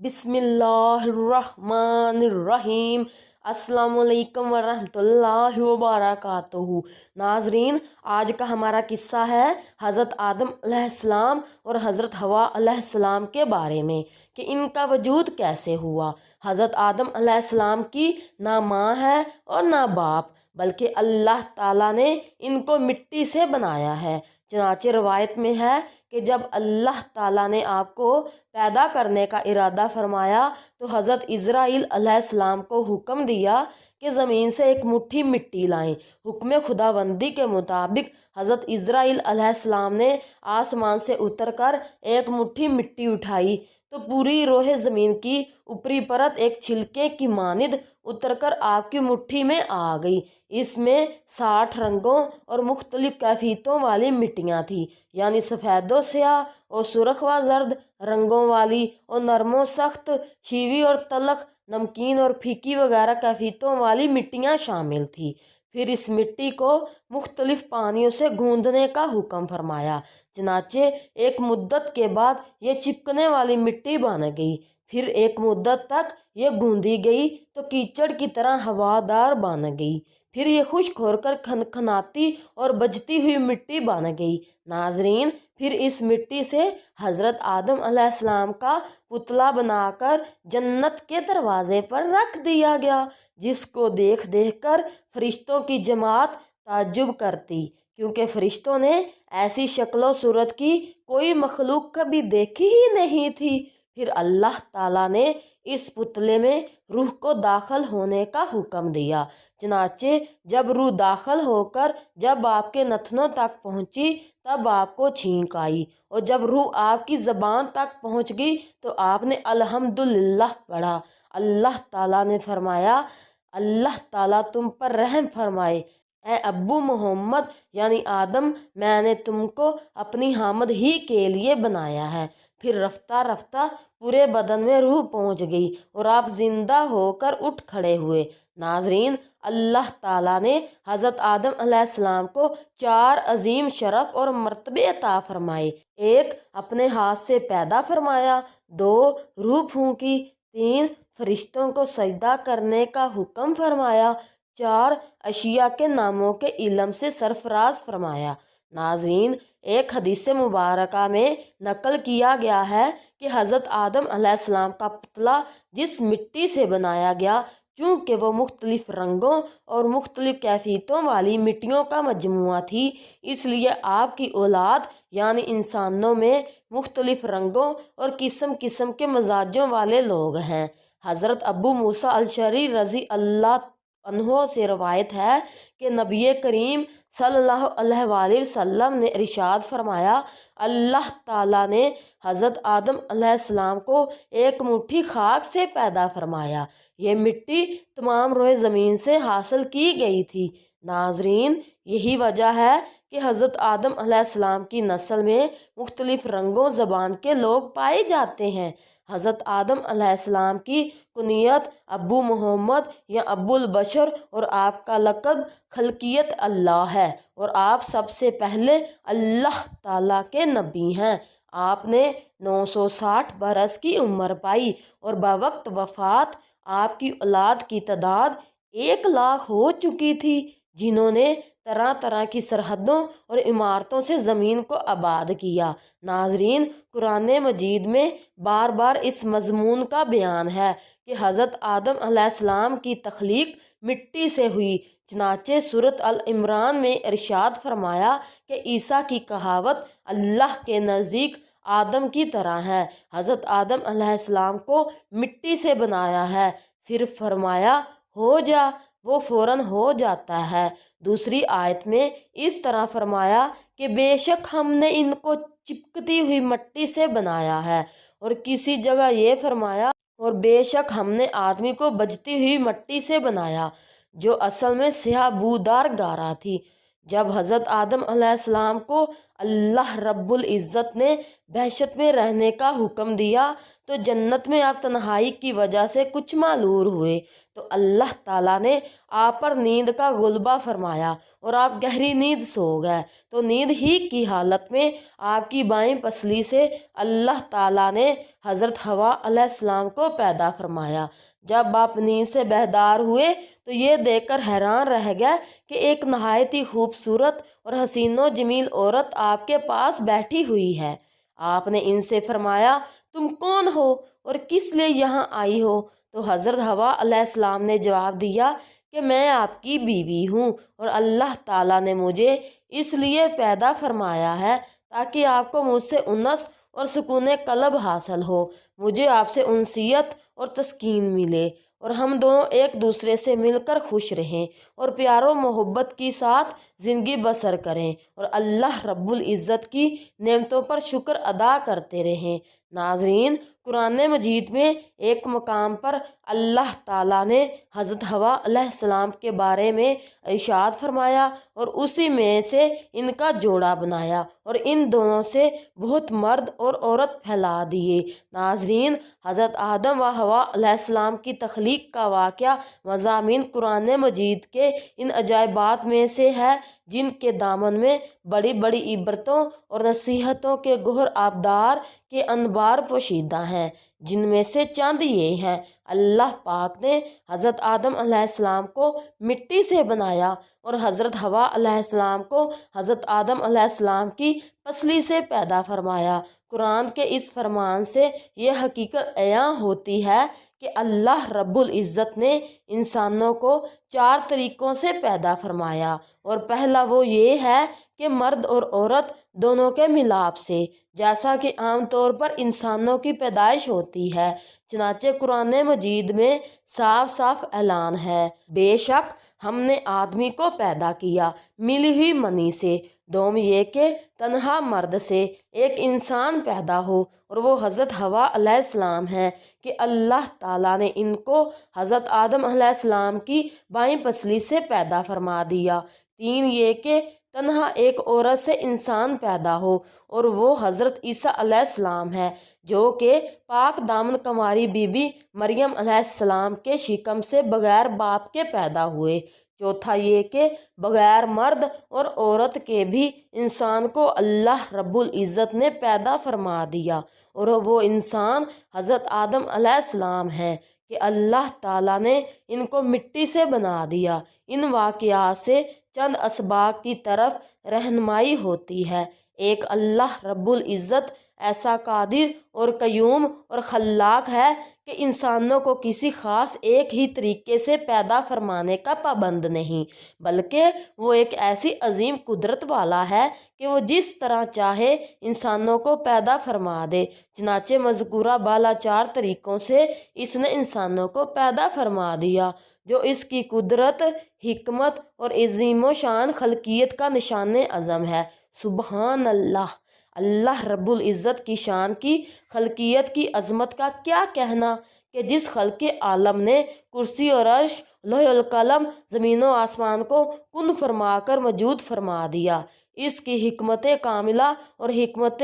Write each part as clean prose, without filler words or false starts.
बिस्मिल्लाहिर्रहमानिर्रहीम। अस्सलामुअलैकुम वरहमतुल्लाहि वबरकातुहू। नाजरीन, आज का हमारा किस्सा है हज़रत आदम अलैहिस्सलाम और हज़रत हवा अलैहिस्सलाम के बारे में कि इनका वजूद कैसे हुआ। हज़रत आदम अलैहिस्सलाम की ना माँ है और ना बाप, बल्कि अल्लाह ताला ने इनको मिट्टी से बनाया है। चनाचे रवायत में है कि जब अल्लाह ताला ने आपको पैदा करने का इरादा फरमाया तो हज़रत इज़राइल अलैहिस्सलाम को हुक्म दिया कि ज़मीन से एक मुट्ठी मिट्टी लाएं। हुक्म खुदाबंदी के मुताबिक हज़रत इज़राइल अलैहिस्सलाम ने आसमान से उतरकर एक मुट्ठी मिट्टी उठाई तो पूरी रोहे ज़मीन की ऊपरी परत एक छिलके की मानिद उतरकर आपकी मुट्ठी में आ गई। इसमें 60 रंगों और मुख्तलिफ कैफियतों वाली मिट्टियाँ थी, यानी सफ़ेदो स्याह और सुरख व जर्द रंगों वाली और नरमो सख्त, शीवी और तलख, नमकीन और फीकी वगैरह कैफियतों वाली मिट्टियाँ शामिल थी। फिर इस मिट्टी को मुख्तलिफ पानियों से गूंदने का हुक्म फरमाया। चनाचे एक मुद्दत के बाद ये चिपकने वाली मिट्टी बन गई। फिर एक मुद्दत तक ये गूंदी गई तो कीचड़ की तरह हवादार बन गई। फिर ये खुश्क होकर खनखनाती और बजती हुई मिट्टी बन गई। नाजरीन, फिर इस मिट्टी से हज़रत आदम अलैहिस्सलाम का पुतला बनाकर जन्नत के दरवाजे पर रख दिया गया, जिसको देख देख कर फरिश्तों की जमात ताज्जुब करती, क्योंकि फरिश्तों ने ऐसी शक्लो सूरत की कोई मखलूक कभी देखी ही नहीं थी। फिर अल्लाह ताला ने इस पुतले में रूह को दाखिल होने का हुक्म दिया। चनाचे जब रूह दाखिल होकर जब आपके नथनों तक पहुंची तब आपको छींक आई, और जब रूह आपकी ज़बान तक पहुंच गई तो आपने अल्हम्दुलिल्लाह पढ़ा। अल्लाह ताला ने फरमाया, अल्लाह ताला तुम पर रहम फरमाए। ए अब्बू मोहम्मद यानी आदम, मैंने तुमको अपनी हामद ही के लिए बनाया है। फिर रफ्ता रफ्ता पूरे बदन में रूह पहुंच गई और आप जिंदा होकर उठ खड़े हुए। नाजरीन, अल्लाह ताला ने हज़रत आदम अलैहिस्सलाम को 4 अजीम शरफ और मर्तबे अता फरमाए। 1, अपने हाथ से पैदा फरमाया। 2, रूह फूंकी। 3, फरिश्तों को सजदा करने का हुक्म फरमाया। 4, अशिया के नामों के इल्म से सरफराज फरमाया। नाज़रीन, एक हदीस मुबारका में नकल किया गया है कि हज़रत आदम अलैहिस्सलाम का पुतला जिस मिट्टी से बनाया गया, चूँकि वो मुख्तलिफ रंगों और मुख्तलिफ कैफियतों वाली मिट्टियों का मजमुआ थी, इसलिए आपकी औलाद यानी इंसानों में मुख्तलिफ रंगों और किस्म किस्म के मजाजों वाले लोग हैं। हज़रत अबू मूसा अल-अशअरी रज़ी अल्लाह अन्हो से रवायत है कि नबी करीम सल्लल्लाहु अलैहि वसल्लम ने इरशाद फरमाया, अल्लाह ताला ने हज़रत आदम अलैहिस्सलाम को एक मुट्ठी खाक से पैदा फरमाया। ये मिट्टी तमाम रोए ज़मीन से हासिल की गई थी। नाजरीन, यही वजह है कि हज़रत आदम अलैहिस्सलाम की नस्ल में मुख्तलिफ रंगों ज़बान के लोग पाए जाते हैं। हज़रत आदम अलैहिस्सलाम की कुनियत अब्बू मोहम्मद या अब्बुल बशर और आपका लक़ब खलकियत अल्लाह है, और आप सबसे पहले अल्लाह ताला के नबी हैं। आपने 960 बरस की उम्र पाई और बवक्त वफ़ात आपकी औलाद की तादाद 1 लाख हो चुकी थी, जिन्होंने तरह तरह की सरहदों और इमारतों से ज़मीन को आबाद किया। नाजरीन, कुरान मजीद में बार बार इस मज़मून का बयान है कि हज़रत आदम अलैहिस्सलाम की तख्लीक मिट्टी से हुई। चनाचे सूरत अल इमरान में इरशाद फरमाया कि ईसा की कहावत अल्लाह के नज़दीक आदम की तरह है। हज़रत आदम अलैहिस्सलाम को मिट्टी से बनाया है। फिर फरमाया हो जा, वो फ़ौरन हो जाता है। दूसरी आयत में इस तरह फरमाया कि बेशक हमने इनको चिपकती हुई मिट्टी से बनाया है, और किसी जगह ये फरमाया और बेशक हमने आदमी को बजती हुई मिट्टी से बनाया, जो असल में स्याह बूदार गारा थी। जब हज़रत आदम अलैहिस्सलाम को اللہ رب العزت نے بہشت میں رہنے کا حکم دیا تو جنت میں آپ تنہائی کی وجہ سے کچھ معلور ہوئے تو اللہ تعالیٰ نے آپ پر نیند کا غلبہ فرمایا اور آپ گہری نیند سو گئے تو نیند ہی کی حالت میں آپ کی بائیں پسلی سے اللہ تعالیٰ نے حضرت حوا علیہ السلام کو پیدا فرمایا۔ جب آپ نیند سے بیدار ہوئے تو یہ دیکھ کر حیران رہ گئے کہ ایک نہایت ہی خوبصورت اور حسین و جمیل عورت آپ کے پاس بیٹھی ہوئی ہے۔ آپ نے ان سے فرمایا تم کون ہو اور کس لیے یہاں آئی ہو؟ تو حضرت حوا علیہ السلام نے جواب دیا کہ میں آپ کی بیوی ہوں اور اللہ تعالیٰ نے مجھے اس لیے پیدا فرمایا ہے تاکہ آپ کو مجھ سے انس اور سکون قلب حاصل ہو، مجھے آپ سے انسیت اور تسکین ملے اور ہم دونوں ایک دوسرے سے مل کر خوش رہیں اور پیار و محبت کی ساتھ زندگی بسر کریں اور اللہ رب العزت کی نعمتوں پر شکر ادا کرتے رہیں۔ ناظرین، قرآن مجید میں ایک مقام پر اللہ تعالیٰ نے حضرت حوا علیہ السلام کے بارے میں ارشاد فرمایا اور اسی میں سے ان کا جوڑا بنایا اور ان دونوں سے بہت مرد اور عورت پھیلا دیے۔ ناظرین، حضرت آدم و حوا علیہ السلام کی تخلیق کا واقعہ مضامین قرآن مجید کے ان عجائبات میں سے ہے جن کے دامن میں بڑی بڑی عبرتوں اور نصیحتوں کے گوہر آبدار کے انبار پوشیدہ ہیں، جن میں سے چند یہ ہیں۔ اللہ پاک نے حضرت آدم علیہ السلام کو مٹی سے بنایا اور حضرت حوا علیہ السلام کو حضرت آدم علیہ السلام کی پسلی سے پیدا فرمایا۔ قرآن کے اس فرمان سے یہ حقیقت عیاں ہوتی ہے کہ اللہ رب العزت نے انسانوں کو 4 طریقوں سے پیدا فرمایا اور پہلا وہ یہ ہے کہ مرد اور عورت دونوں کے ملاپ سے، جیسا کہ عام طور پر انسانوں کی پیدائش ہوتی ہے۔ چنانچہ قرآن مجید میں صاف صاف اعلان ہے، بے شک ہم نے آدمی کو پیدا کیا ملی ہوئی منی سے، دوم یہ کہ تنہا مرد سے ایک انسان پیدا ہو اور وہ حضرت حوا علیہ السلام ہے کہ اللہ تعالیٰ نے ان کو حضرت آدم علیہ السلام کی بائیں پسلی سے پیدا فرما دیا۔ 3 یہ کہ تنہا ایک عورت سے انسان پیدا ہو اور وہ حضرت عیسیٰ علیہ السلام ہے جو کہ پاک دامن کنواری بی بی مریم علیہ السلام کے شکم سے بغیر باپ کے پیدا ہوئے۔ چوتھا یہ کہ بغیر مرد اور عورت کے بھی انسان کو اللہ رب العزت نے پیدا فرما دیا اور وہ انسان حضرت آدم علیہ السلام ہے کہ اللہ تعالیٰ نے ان کو مٹی سے بنا دیا۔ ان واقعات سے چند اسباق کی طرف رہنمائی ہوتی ہے۔ ایک، اللہ رب العزت ایسا قادر اور قیوم اور خلاق ہے کہ انسانوں کو کسی خاص ایک ہی طریقے سے پیدا فرمانے کا پابند نہیں، بلکہ وہ ایک ایسی عظیم قدرت والا ہے کہ وہ جس طرح چاہے انسانوں کو پیدا فرما دے۔ چنانچہ مذکورہ بالا 4 طریقوں سے اس نے انسانوں کو پیدا فرما دیا، جو اس کی قدرت، حکمت اور عظیم و شان خلقیت کا نشان عظم ہے۔ سبحان اللہ! اللہ رب العزت کی شان کی، خلقیت کی عظمت کا کیا کہنا کہ جس خلق عالم نے کرسی اور عرش، لوح القلم، زمین و آسمان کو کن فرما کر موجود فرما دیا۔ اس کی حکمت کاملہ اور حکمت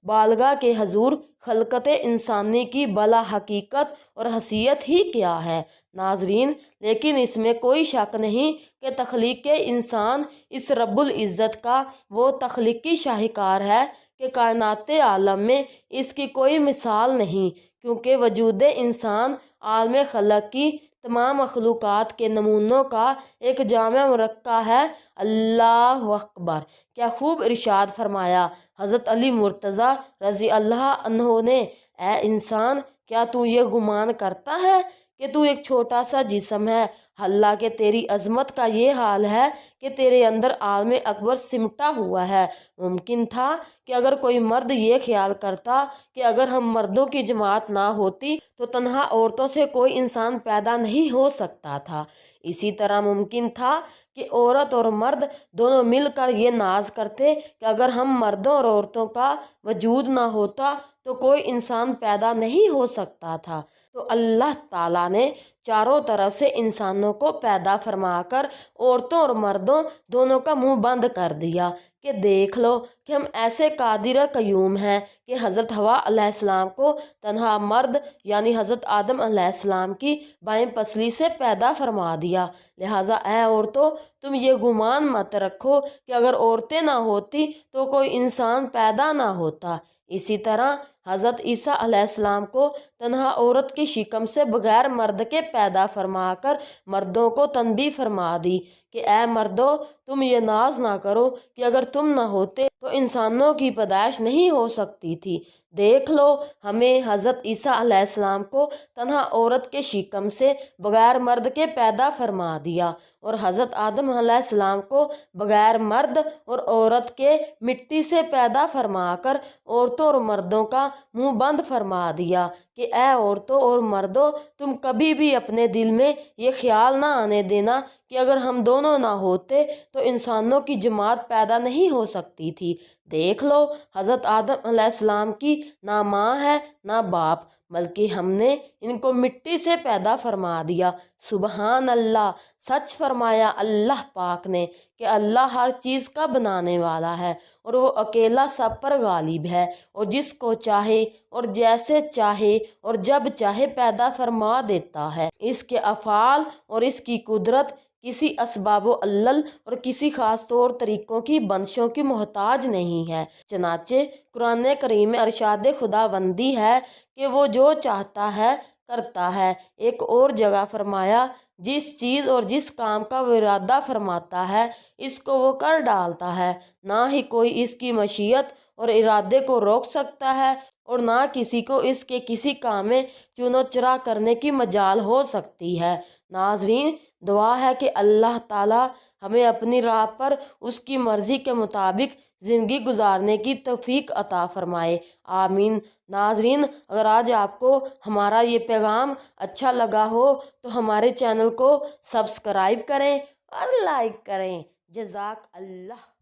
بالغہ کے حضور خلقت انسانی کی بلا حقیقت اور حیثیت ہی کیا ہے۔ ناظرین، لیکن اس میں کوئی شک نہیں کہ تخلیق انسان اس رب العزت کا وہ تخلیقی شاہکار ہے کہ کائنات عالم میں اس کی کوئی مثال نہیں، کیونکہ وجود انسان عالم خلق کی تمام مخلوقات کے نمونوں کا ایک جامع مرکہ ہے۔ اللہ اکبر! کیا خوب ارشاد فرمایا حضرت علی مرتضیٰ رضی اللہ عنہ نے، اے انسان، کیا تو یہ گمان کرتا ہے کہ تو ایک چھوٹا سا جسم ہے، حالانکہ تیری عظمت کا یہ حال ہے کہ تیرے اندر عالم اکبر سمٹا ہوا ہے۔ ممکن تھا کہ اگر کوئی مرد یہ خیال کرتا کہ اگر ہم مردوں کی جماعت نہ ہوتی تو تنہا عورتوں سے کوئی انسان پیدا نہیں ہو سکتا تھا، اسی طرح ممکن تھا کہ عورت اور مرد دونوں مل کر یہ ناز کرتے کہ اگر ہم مردوں اور عورتوں کا وجود نہ ہوتا تو कोई इंसान पैदा नहीं हो सकता था। तो अल्लाह ताला ने चारों तरफ से इंसानों को पैदा फरमाकर औरतों और मर्दों दोनों का मुंह बंद कर दिया कि देख लो कि हम ऐसे कादिर कयूम हैं कि हज़रत हवा अलैहिस्सलाम को तन्हा मर्द यानी हज़रत आदम अलैहिस्सलाम की बाएं पसली से पैदा फरमा दिया। लिहाजा ऐ औरतों, तुम ये गुमान मत रखो कि अगर औरतें ना होती तो कोई इंसान पैदा ना होता। इसी तरह हज़रत ईसा अलैहिस्सलाम को तन्हा औरत की शिकम से बगैर मर्द के पैदा फरमाकर मर्दों को तनबी फरमा दी कि ए मर्दों, तुम ये नाज ना करो कि अगर तुम ना होते तो इंसानों की पैदाइश नहीं हो सकती थी। देख लो, हमें हज़रत ईसा अलैहिस्सलाम को तन्हा औरत के शिकम से बगैर मर्द के पैदा फरमा दिया और हज़रत आदम अलैहिस्सलाम को बगैर मर्द और औरत के मिट्टी से पैदा फरमाकर औरतों और मर्दों का मुंह बंद फरमा दिया कि ए औरतों और मर्दों, तुम कभी भी अपने दिल में ये ख्याल ना आने देना कि अगर हम दोनों ना होते तो इंसानों की जमात पैदा नहीं हो सकती थी। देख लो, हज़रत आदम अलैहिस्सलाम की ना माँ है ना बाप, बल्कि हमने इनको मिट्टी से पैदा फरमा दिया। सुबहान अल्लाह, सच फरमाया अल्लाह पाक ने कि अल्लाह हर चीज़ का बनाने वाला है और वो अकेला सब पर गालिब है और जिसको चाहे और जैसे चाहे और जब चाहे पैदा फरमा देता है। इसके अफ़ाल और इसकी कुदरत किसी असबाबो अल्लल और किसी ख़ास तौर तरीक़ों की बंदिशों की मोहताज नहीं है। चनाचे कुरान करीम में अरशाद खुदाबंदी है कि वो जो चाहता है करता है। एक और जगह फरमाया, जिस चीज़ और जिस काम का वो इरादा फरमाता है इसको वो कर डालता है, ना ही कोई इसकी मशीयत और इरादे को रोक सकता है और ना किसी को इसके किसी काम में चुनो चरा करने की मजाल हो सकती है। नाजरीन, दुआ है कि अल्लाह ताला हमें अपनी राह पर उसकी मर्ज़ी के मुताबिक ज़िंदगी गुजारने की तौफीक अता फ़रमाए। आमीन। नाजरीन, अगर आज आपको हमारा ये पैगाम अच्छा लगा हो तो हमारे चैनल को सब्सक्राइब करें और लाइक करें। जज़ाक अल्लाह।